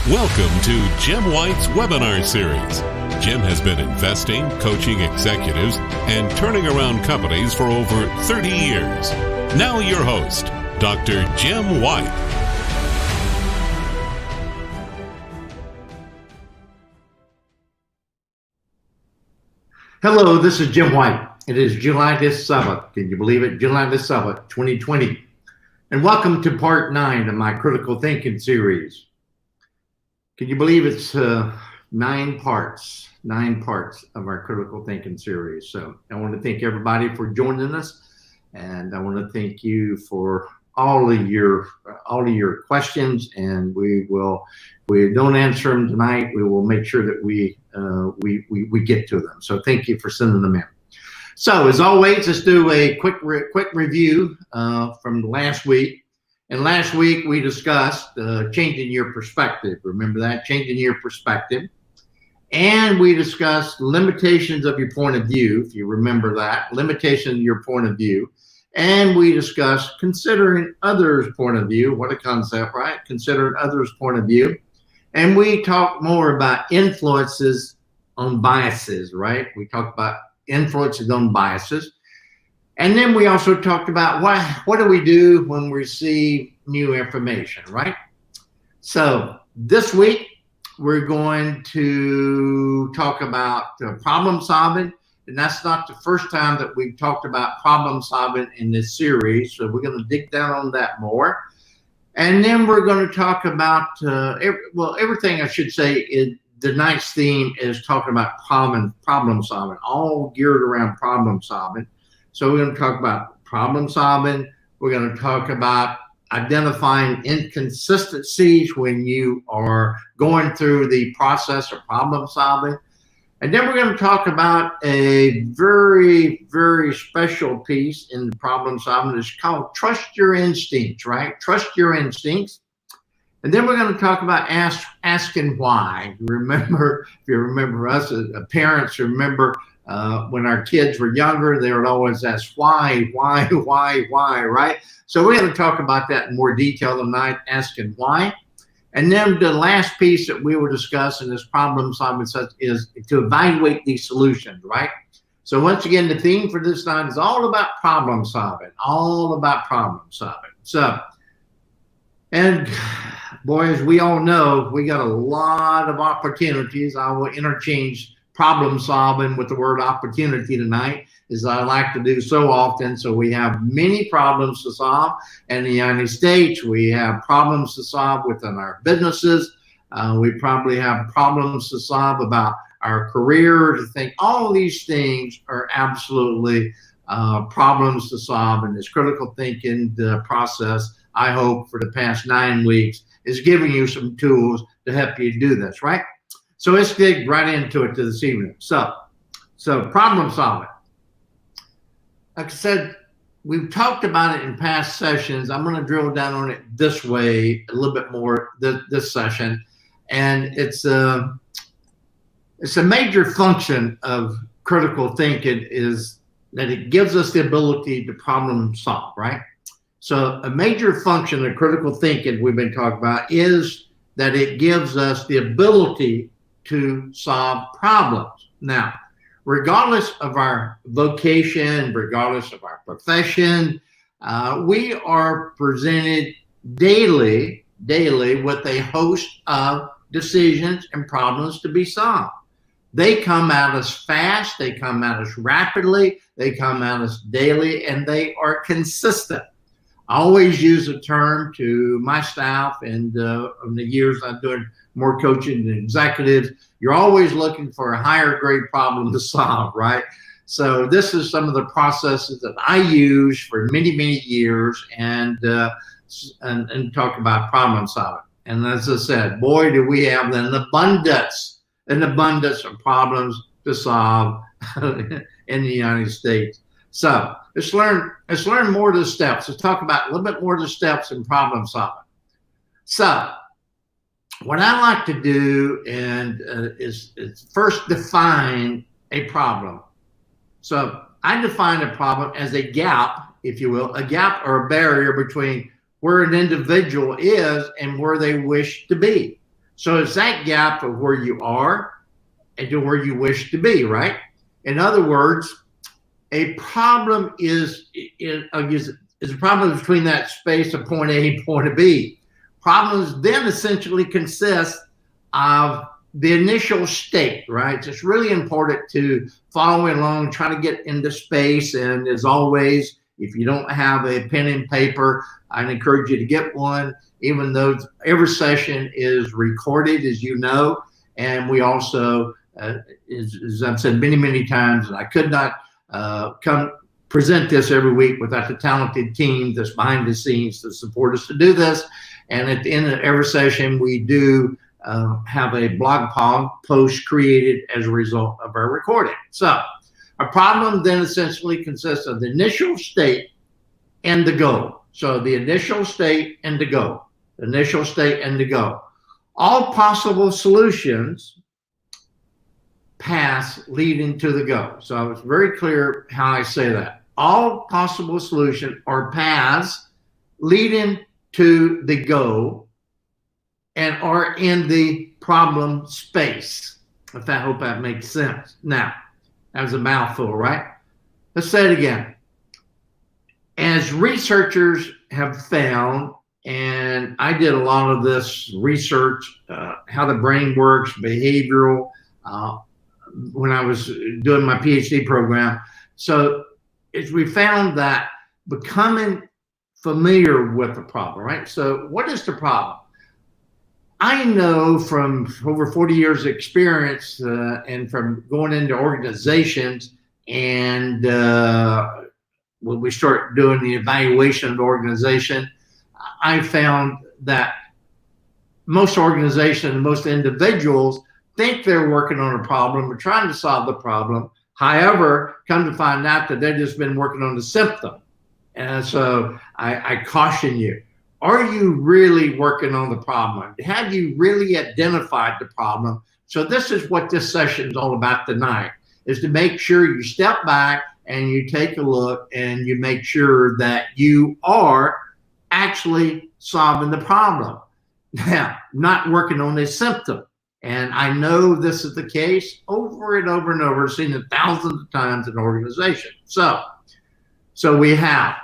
Welcome to Jim White's webinar series. Jim has been investing, coaching executives, and turning around companies for over 30 years. Now your host, Dr. Jim White. Hello, this is Jim White. It is July the 7th. Can you believe it? July the 7th, 2020. And welcome to part 9 of my critical thinking series. Can you believe it's 9 parts of our critical thinking series? So I want to thank everybody for joining us, and I want to thank you for all of your questions. And we don't answer them tonight. We will make sure that we get to them. So thank you for sending them in. So as always, let's do a quick review from last week. And last week we discussed changing your perspective. Remember that? Changing your perspective. And we discussed limitations of your point of view, if you remember that, limitation of your point of view. And we discussed considering others' point of view. What a concept, right? Considering others' point of view. And we talked more about influences on biases, right? We talked about influences on biases. And then we also talked about what do we do when we receive new information, right? So this week, we're going to talk about problem solving. And that's not the first time that we've talked about problem solving in this series. So we're going to dig down on that more. And then we're going to talk about, everything I should say is tonight's theme is talking about problem solving, all geared around problem solving. So we're going to talk about problem solving. We're going to talk about identifying inconsistencies when you are going through the process of problem solving. And then we're going to talk about a very, very special piece in the problem solving. It's called trust your instincts, right? Trust your instincts. And then we're going to talk about asking why. Remember, if you remember us as parents, remember when our kids were younger, they would always ask why, right? So we're going to talk about that in more detail tonight, asking why. And then the last piece that we will discuss in this problem solving is to evaluate these solutions, right? So once again, the theme for this night is all about problem solving, So, and boys, we all know we got a lot of opportunities. I will interchange problem solving with the word opportunity tonight, as I like to do so often. So we have many problems to solve in the United States. We have problems to solve within our businesses. We probably have problems to solve about our careers. I think all these things are absolutely problems to solve in this critical thinking process. I hope for the past 9 weeks is giving you some tools to help you do this, right? So let's dig right into it this evening. So problem solving. Like I said, we've talked about it in past sessions. I'm going to drill down on it this way a little bit more this session. And it's a major function of critical thinking is that it gives us the ability to problem solve, right? So a major function of critical thinking we've been talking about is that it gives us the ability to solve problems. Now, regardless of our vocation, regardless of our profession, we are presented daily with a host of decisions and problems to be solved. They come at us fast, they come at us rapidly, they come at us daily, and they are consistent. I always use a term to my staff and in the years I'm doing more coaching than executives, you're always looking for a higher grade problem to solve, right? So this is some of the processes that I use for many, many years and talk about problem solving. And as I said, boy, do we have an abundance of problems to solve in the United States. So let's learn more of the steps. Let's talk about a little bit more of the steps in problem solving. So what I like to do is first define a problem. So I define a problem as a gap, if you will, a gap or a barrier between where an individual is and where they wish to be. So it's that gap of where you are and to where you wish to be, right? In other words, a problem is a problem between that space of point A and point B. Problems then essentially consist of the initial state, right? It's really important to follow along, try to get into space. And as always, if you don't have a pen and paper, I'd encourage you to get one, even though every session is recorded, as you know. And we also, as I've said many, many times, and I could not come present this every week without the talented team that's behind the scenes to support us to do this. And at the end of every session, we do have a blog post created as a result of our recording. So a problem then essentially consists of the initial state and the goal. So the initial state and the goal, the initial state and the goal. All possible solutions paths leading to the goal. So it's very clear how I say that. All possible solutions are paths leading to the goal and are in the problem space. I hope that makes sense. Now, that was a mouthful, right? Let's say it again. As researchers have found, and I did a lot of this research, how the brain works, behavioral, when I was doing my PhD program. So as we found that becoming familiar with the problem, right? So what is the problem? I know from over 40 years of experience and from going into organizations and when we start doing the evaluation of the organization, I found that most organizations and most individuals think they're working on a problem or trying to solve the problem. However, come to find out that they've just been working on the symptom. And so I caution you, are you really working on the problem? Have you really identified the problem? So this is what this session is all about tonight, is to make sure you step back and you take a look and you make sure that you are actually solving the problem. Now, not working on the symptom. And I know this is the case over and over and over, seen it thousands of times in organizations. So we have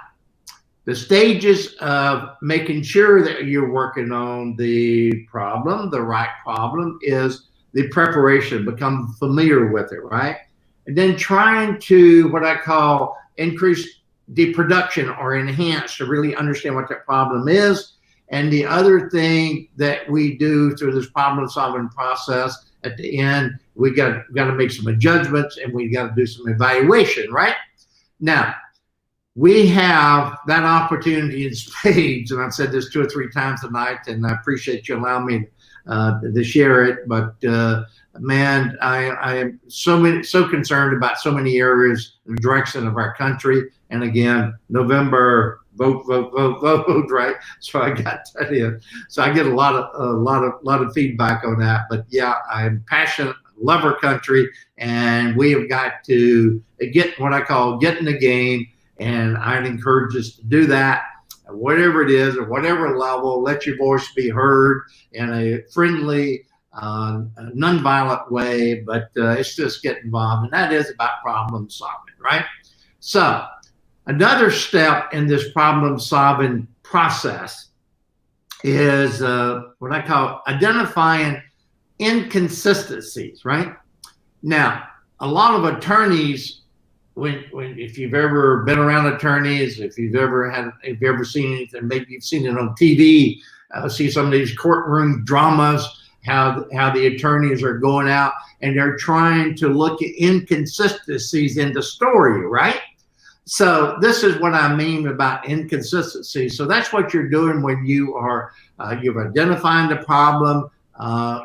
the stages of making sure that you're working on the problem. The right problem is the preparation, become familiar with it, right? And then trying to, what I call, increase the production or enhance to really understand what that problem is. And the other thing that we do through this problem solving process, at the end, we got to make some adjustments and we got to do some evaluation, right? Now, we have that opportunity in spades, and I've said this 2 or 3 times tonight, and I appreciate you allowing me to share it. But man, I am so concerned about so many areas in the direction of our country. And again, November, vote, right? So I got that in. So I get a lot of feedback on that. But yeah, I'm passionate, love our country, and we have got to get what I call get in the game. And I'd encourage us to do that, whatever it is, at whatever level. Let your voice be heard in a friendly, nonviolent way, but it's just get involved, and that is about problem solving, right? So another step in this problem solving process is what I call identifying inconsistencies, right? Now, a lot of attorneys, if you've ever been around attorneys, if you've ever seen anything, maybe you've seen it on TV, see some of these courtroom dramas, how the attorneys are going out and they're trying to look at inconsistencies in the story, right? So this is what I mean about inconsistency. So that's what you're doing when you are you're identifying the problem,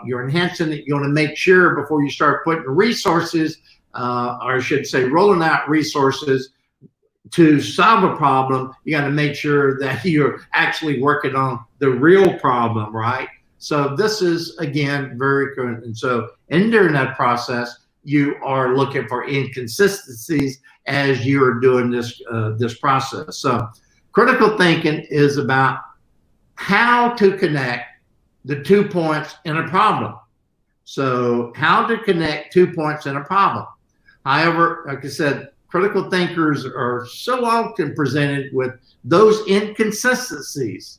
you're enhancing it. You want to make sure before you start putting resources, or I should say rolling out resources to solve a problem, you got to make sure that you're actually working on the real problem, right? So this is, again, very current. And so during that process, you are looking for inconsistencies as you're doing this process. So critical thinking is about how to connect the 2 points in a problem. So how to connect 2 points in a problem. However, like I said, critical thinkers are so often presented with those inconsistencies.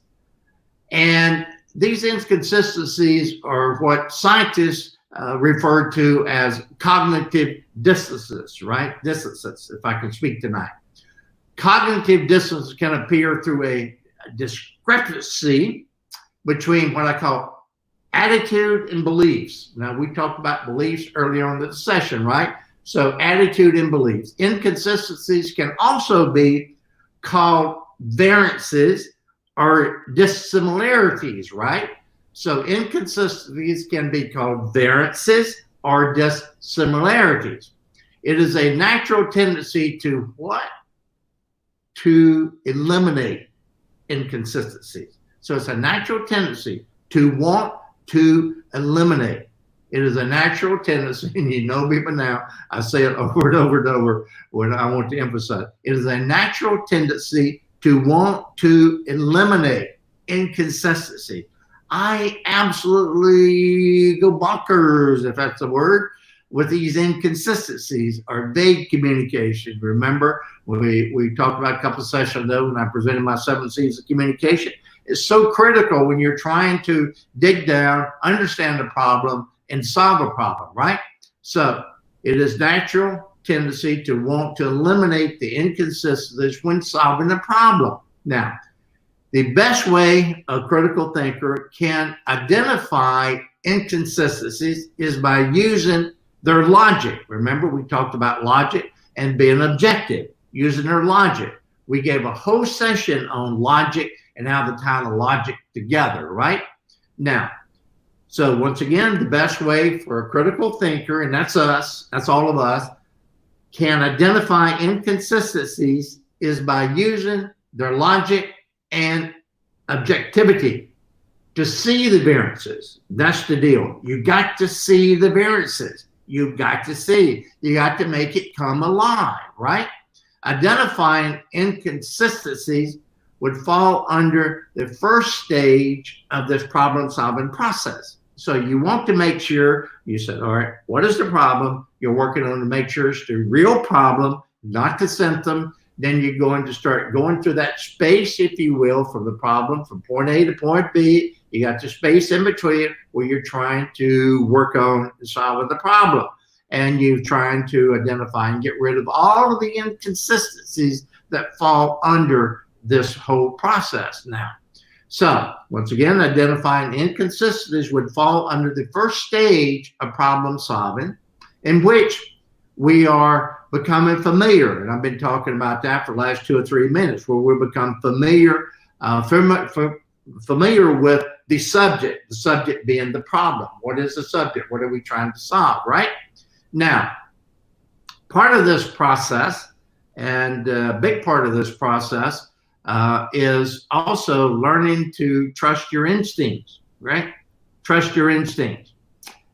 And these inconsistencies are what scientists refer to as cognitive dissonances, right? Dissonances, if I can speak tonight. Cognitive dissonance can appear through a discrepancy between what I call attitude and beliefs. Now, we talked about beliefs earlier on in the session, right? So attitude and beliefs. Inconsistencies can also be called variances or dissimilarities, right? So inconsistencies can be called variances or dissimilarities. It is a natural tendency to what? To eliminate inconsistencies. So it's a natural tendency to want to eliminate. It is a natural tendency, and you know me by now, I say it over and over and over when I want to emphasize. It is a natural tendency to want to eliminate inconsistency. I absolutely go bonkers, if that's a word, with these inconsistencies or vague communication. Remember, we talked about a couple of sessions ago when I presented my 7 C's of communication. It's so critical when you're trying to dig down, understand the problem, and solve a problem, right? So it is natural tendency to want to eliminate the inconsistencies when solving a problem. Now, the best way a critical thinker can identify inconsistencies is by using their logic. Remember, we talked about logic and being objective, using their logic. We gave a whole session on logic and how to tie the logic together, right? Now, so once again, the best way for a critical thinker, and that's us, that's all of us, can identify inconsistencies is by using their logic and objectivity to see the variances. That's the deal. You got to see the variances. You've got to see. You got to make it come alive, right? Identifying inconsistencies would fall under the first stage of this problem-solving process. So you want to make sure, you said, all right, what is the problem? You're working on to make sure it's the real problem, not the symptom. Then you're going to start going through that space, if you will, from the problem, from point A to point B. You got the space in between where you're trying to work on solving the problem. And you're trying to identify and get rid of all of the inconsistencies that fall under this whole process now. So once again, identifying inconsistencies would fall under the first stage of problem solving, in which we are becoming familiar. And I've been talking about that for the last 2 or 3 minutes, where we become familiar with the subject being the problem. What is the subject? What are we trying to solve, right? Now, part of this process, and a big part of this process, is also learning to trust your instincts, right? Trust your instincts.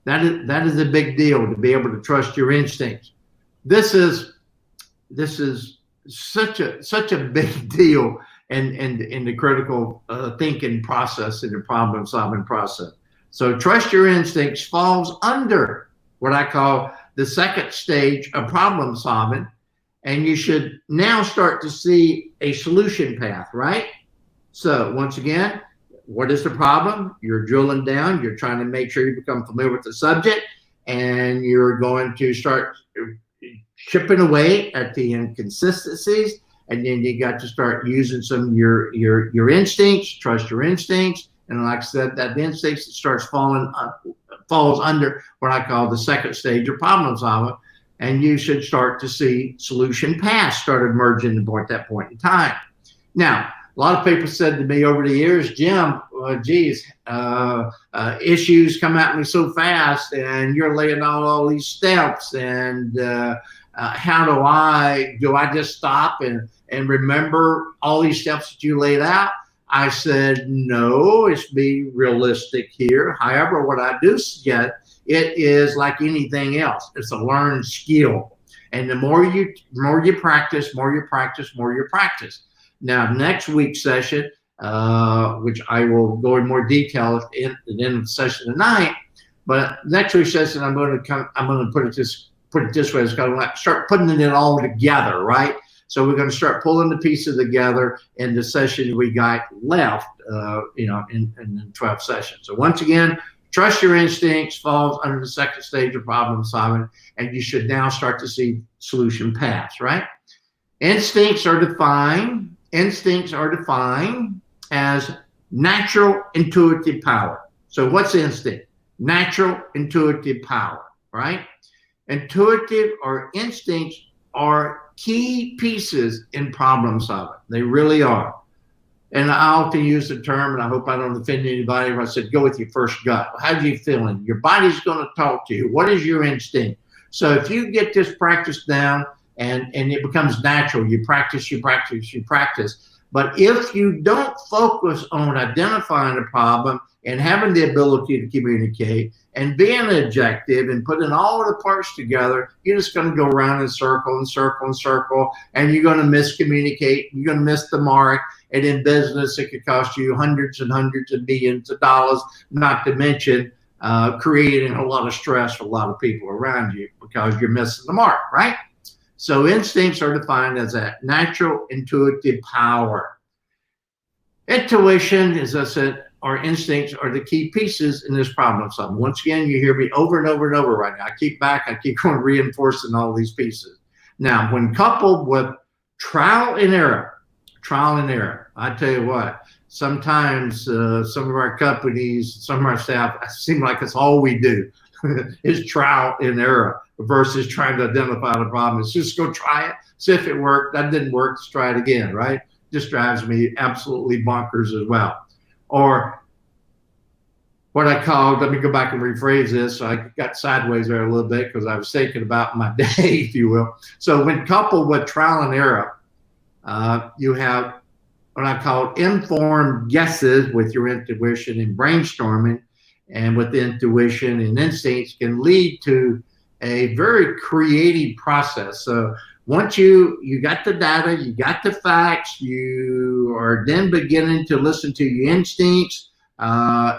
That is a big deal, to be able to trust your instincts. This is such a big deal in the critical thinking process, in the problem solving process. So trust your instincts falls under what I call the second stage of problem solving. And you should now start to see a solution path, right? So once again, what is the problem? You're drilling down. You're trying to make sure you become familiar with the subject, and you're going to start chipping away at the inconsistencies. And then you got to start using some of your instincts, trust your instincts. And like I said, that instinct falls under what I call the second stage of problem solving. And you should start to see solution paths start emerging at that point in time. Now, a lot of people said to me over the years, Jim, issues come at me so fast, and you're laying out all these steps, and how do I just stop and remember all these steps that you laid out? I said, no, it's be realistic here. However, what I do suggest, it is like anything else. It's a learned skill. And the more you practice, more you practice. Now, next week's session, which I will go in more detail at the end of the session tonight. But next week's session, I'm going to put it this way. It's going to start putting it all together, right? So we're going to start pulling the pieces together in the session we got left, in 12 sessions. So once again, trust your instincts falls under the second stage of problem solving, and you should now start to see solution paths, right? Instincts are defined as natural intuitive power. So what's instinct? Natural intuitive power, right? Intuitive or instincts are key pieces in problem solving. They really are. And I often use the term, and I hope I don't offend anybody, if I said, go with your first gut. How do you feeling? Your body's going to talk to you. What is your instinct? So if you get this practice down and it becomes natural, you practice. But if you don't focus on identifying a problem and having the ability to communicate and being objective and putting all of the parts together, you're just going to go around in circle, and you're going to miscommunicate. You're going to miss the mark. And in business, it could cost you hundreds and hundreds of millions of dollars, not to mention creating a lot of stress for a lot of people around you because you're missing the mark, right? So instincts are defined as a natural intuitive power. Intuition, as I said, our instincts are the key pieces in this problem solving. Once again, you hear me over and over and over right now. I keep going reinforcing all these pieces. Now, when coupled with trial and error, I tell you what, sometimes some of our companies, some of our staff, it seems like it's all we do is trial and error versus trying to identify the problem. It's just go try it, see if it worked. That didn't work, let's try it again, right? Just drives me absolutely bonkers as well. Or what I call, let me go back and rephrase this. So I got sideways there a little bit because I was thinking about my day, if you will. So when coupled with trial and error, you have what I call informed guesses with your intuition and brainstorming, and with intuition and instincts can lead to a very creative process. So once you got the data, you got the facts, you are then beginning to listen to your instincts,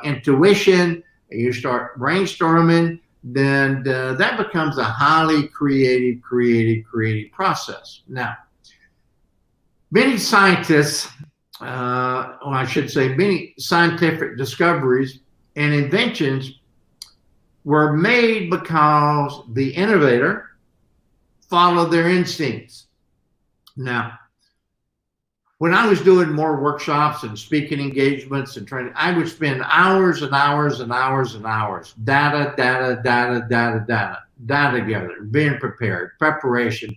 intuition, you start brainstorming, then that becomes a highly creative process. Now, many scientists, many scientific discoveries and inventions were made because the innovator followed their instincts. Now, when I was doing more workshops and speaking engagements and training, I would spend hours and hours data together, being prepared, preparation.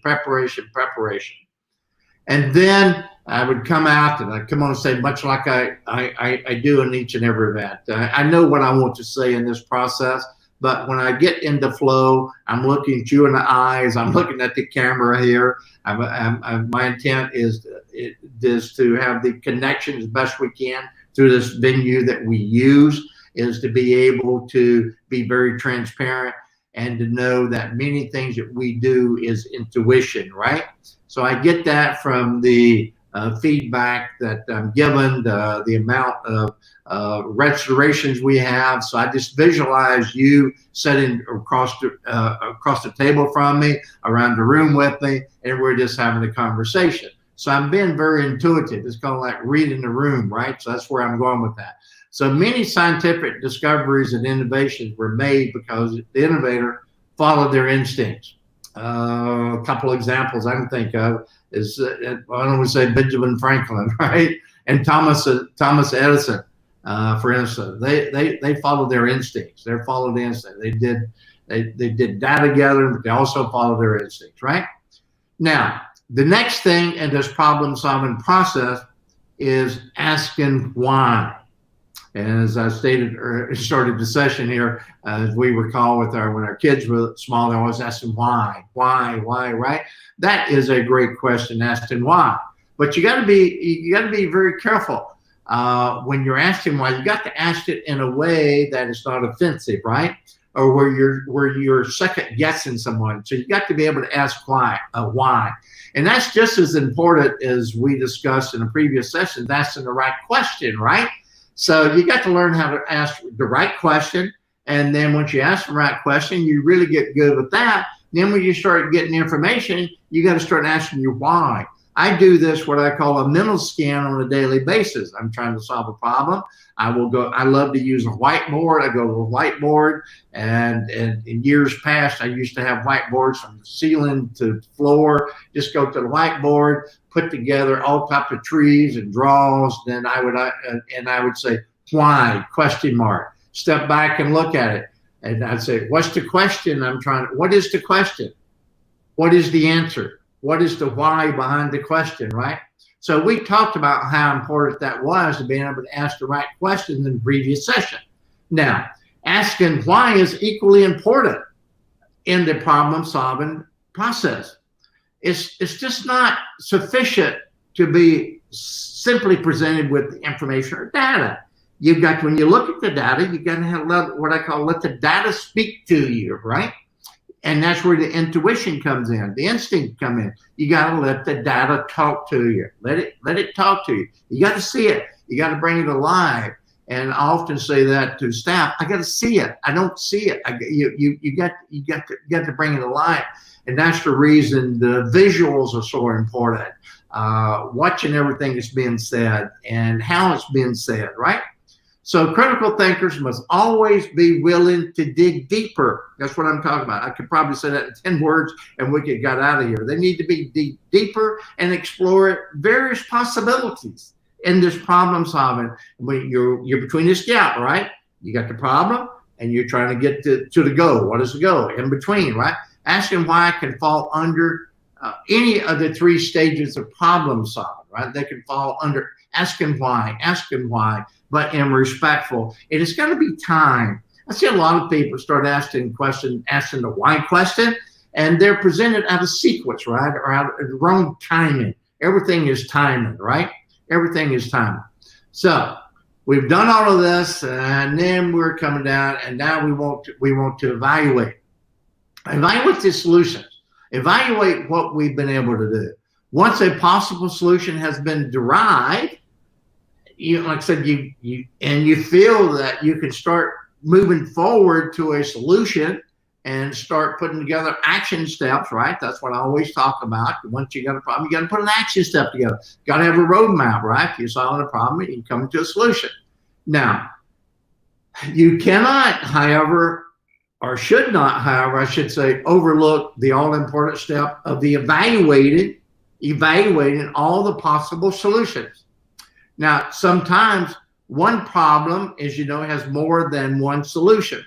And then I would come out and I'd come on stage, much like I do in each and every event. I know what I want to say in this process, but when I get into flow, I'm looking at you in the eyes, I'm looking at the camera here. My intent is to have the connection as best we can through this venue that we use, is to be able to be very transparent and to know that many things that we do is intuition, right? So I get that from the feedback that I'm given, the amount of restorations we have. So I just visualize you sitting across the table from me, around the room with me, and we're just having a conversation. So I'm being very intuitive. It's kind of like reading the room, right? So that's where I'm going with that. So many scientific discoveries and innovations were made because the innovator followed their instincts. A couple examples I can think of is, I don't want to say Benjamin Franklin, right? And Thomas Edison, for instance, they followed their instincts. They followed the instinct. They did data together, but they also followed their instincts, right? Now, the next thing in this problem solving process is asking why. And as I stated, started the session here, as we recall when our kids were small, they always asking why, right? That is a great question, asking why. But you got to be very careful when you're asking why. You got to ask it in a way that is not offensive, right? or where you're second guessing someone. So you got to be able to ask why, and that's just as important as we discussed in a previous session. Asking the right question, right? So you got to learn how to ask the right question, and then once you ask the right question, you really get good with that. Then when you start getting information, you got to start asking your why. I do this, what I call a mental scan on a daily basis. I'm trying to solve a problem. I love to use a whiteboard. I go to a whiteboard, and in years past, I used to have whiteboards from the ceiling to floor. Just go to the whiteboard, put together all types of trees and draws. Then I would say, why? Question mark. Step back and look at it. And I'd say, what's the question what is the question? What is the answer? What is the why behind the question, right? So we talked about how important that was to being able to ask the right questions in the previous session. Now, asking why is equally important in the problem-solving process. It's just not sufficient to be simply presented with information or data. When you look at the data, you got to have what I call let the data speak to you, right? And that's where the intuition comes in, the instinct come in. You got to let the data talk to you. Let it talk to you. You got to see it. You got to bring it alive. And I often say that to staff. I got to see it. I don't see it. You got to bring it alive. And that's the reason the visuals are so important. Watching everything that's being said and how it's being said, right? So critical thinkers must always be willing to dig deeper. That's what I'm talking about. I could probably say that in 10 words and we could get out of here. They need to be deeper and explore various possibilities in this problem solving. When you're between this gap, right? You got the problem and you're trying to get to the goal. What is the goal? In between, right? Asking why can fall under any of the 3 stages of problem solving, right? They can fall under asking why, but in respectful. And it's got to be time. I see a lot of people start asking the why question, and they're presented out of sequence, right? Or out of the wrong timing. Everything is timing, right? Everything is timing. So we've done all of this, and then we're coming down, and now we want to evaluate. Evaluate the solutions. Evaluate what we've been able to do. Once a possible solution has been derived, like I said, you feel that you can start moving forward to a solution and start putting together action steps, right? That's what I always talk about. Once you got a problem, you got to put an action step together. Got to have a roadmap, right? You're solving a problem, you come to a solution. Now, you cannot, however, or should not, however, I should say, overlook the all-important step of the evaluating all the possible solutions. Now, sometimes one problem, as you know, has more than one solution.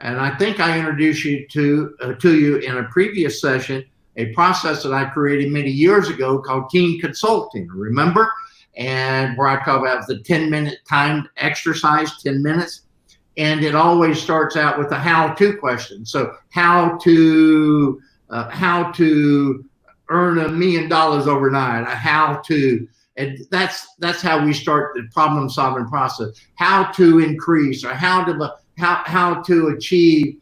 And I think I introduced you to you in a previous session, a process that I created many years ago called team consulting, remember? And where I talk about the 10-minute timed exercise, 10 minutes. And it always starts out with a how-to question. So how to earn $1 million overnight, a how-to. And that's how we start the problem-solving process. How to increase, or how to achieve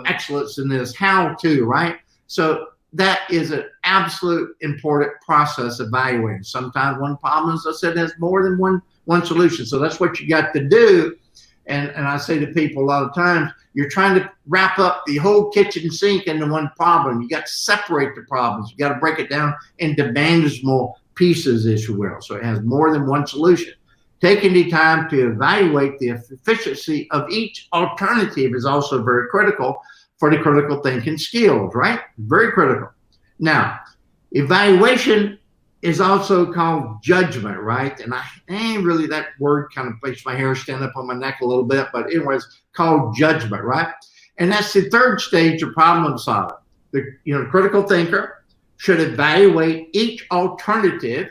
excellence in this. How to, right? So that is an absolute important process evaluating. Sometimes one problem, as I said, has more than one solution. So that's what you got to do. And I say to people a lot of times, you're trying to wrap up the whole kitchen sink into one problem. You got to separate the problems. You got to break it down into manageable pieces, if you will. So it has more than one solution. Taking the time to evaluate the efficiency of each alternative is also very critical for the critical thinking skills, right? Very critical. Now, evaluation is also called judgment, right? And that word kind of makes my hair stand up on my neck a little bit, but anyways, called judgment, right? And that's the 3rd stage of problem solving. The critical thinker should evaluate each alternative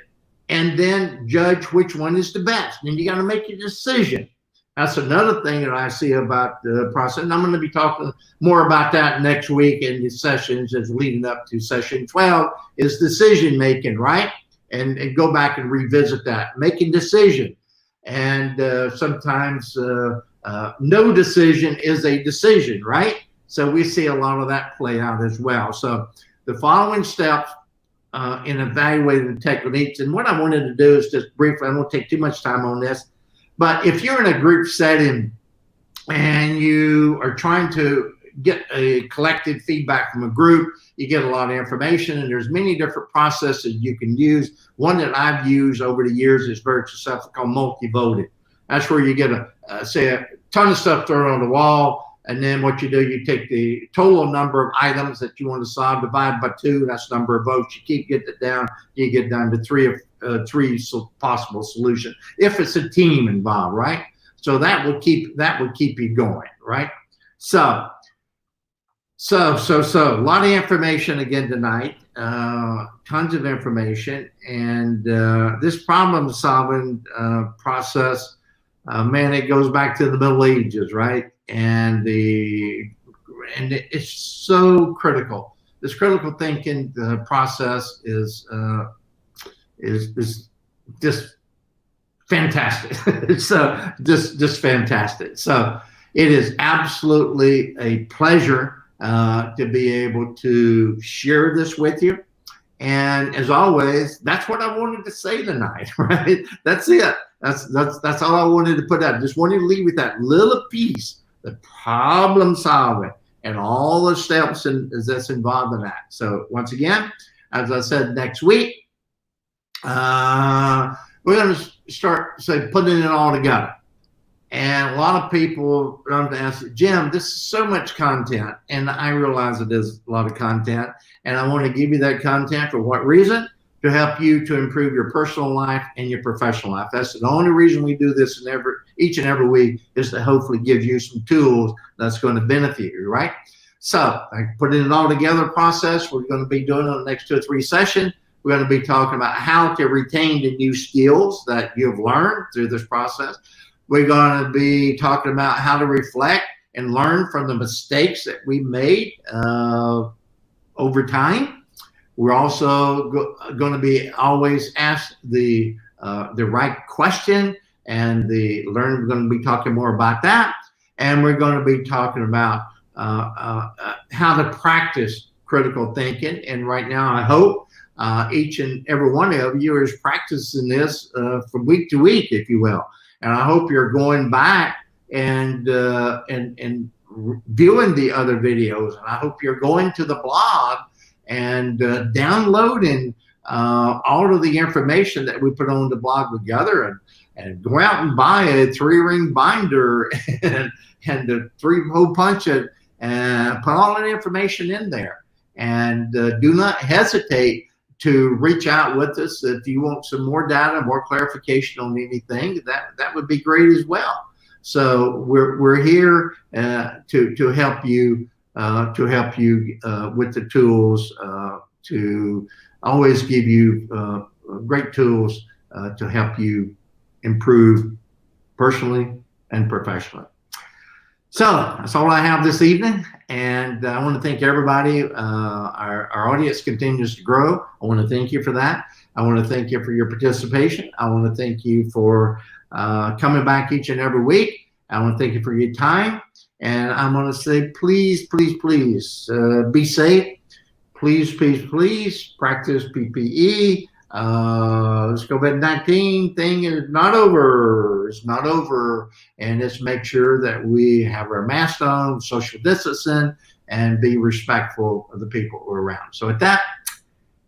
and then judge which one is the best. And you got to make a decision. That's another thing that I see about the process. And I'm going to be talking more about that next week in the sessions as leading up to session 12 is decision making, right? And go back and revisit that, making decision. And sometimes no decision is a decision, right? So we see a lot of that play out as well. So the following steps in evaluating the techniques, and what I wanted to do is just briefly, I won't take too much time on this, but if you're in a group setting and you are trying to get a collective feedback from a group, you get a lot of information, and there's many different processes you can use. One that I've used over the years is very successful, called multi-voting. That's where you get say a ton of stuff thrown on the wall, and then what you do, you take the total number of items that you want to solve, divide by 2, that's the number of votes. You keep getting it down, you get down to three possible solutions if it's a team involved, right? So that would keep you going, right? So a lot of information again tonight, tons of information, and this problem solving process, man, it goes back to the Middle Ages, right? And it's so critical. This critical thinking process is just fantastic. So just fantastic. So it is absolutely a pleasure to be able to share this with you. And as always, that's what I wanted to say tonight, right? That's it. That's all I wanted to put out. Just wanted to leave with that little piece, the problem solving and all the steps that's involved in that. So once again, as I said, next week, we're going to start putting it all together. And a lot of people come to ask, Jim, this is so much content, and I realize it is a lot of content, and I want to give you that content for what reason? To help you to improve your personal life and your professional life. That's the only reason we do this each and every week, is to hopefully give you some tools that's going to benefit you, right? So I put it all together process. We're going to be doing on the next 2 or 3 sessions. We're going to be talking about how to retain the new skills that you've learned through this process. We're going to be talking about how to reflect and learn from the mistakes that we made over time. We're also going to be always asked the right question, and we're going to be talking more about that. And we're going to be talking about how to practice critical thinking. And right now, I hope each and every one of you is practicing this from week to week, if you will. And I hope you're going back and viewing the other videos. And I hope you're going to the blog and downloading all of the information that we put on the blog together, and go out and buy a 3-ring binder and the 3-hole punch it, and put all that information in there. And do not hesitate to reach out with us if you want some more data, more clarification on anything. That would be great as well. So we're here to help you. With the tools, to always give you great tools to help you improve personally and professionally. So that's all I have this evening, and I want to thank everybody. Our audience continues to grow. I want to thank you for that. I want to thank you for your participation. I want to thank you for coming back each and every week. I want to thank you for your time. And I'm going to say, please, please, please be safe. Please, please, please practice PPE. This COVID-19 thing is not over. It's not over. And let's make sure that we have our masks on, social distancing, and be respectful of the people who are around. So with that,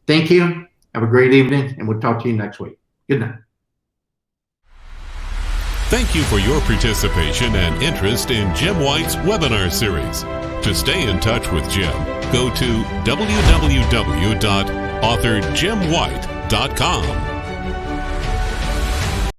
thank you. Have a great evening, and we'll talk to you next week. Good night. Thank you for your participation and interest in Jim White's webinar series. To stay in touch with Jim, go to www.authorjimwhite.com.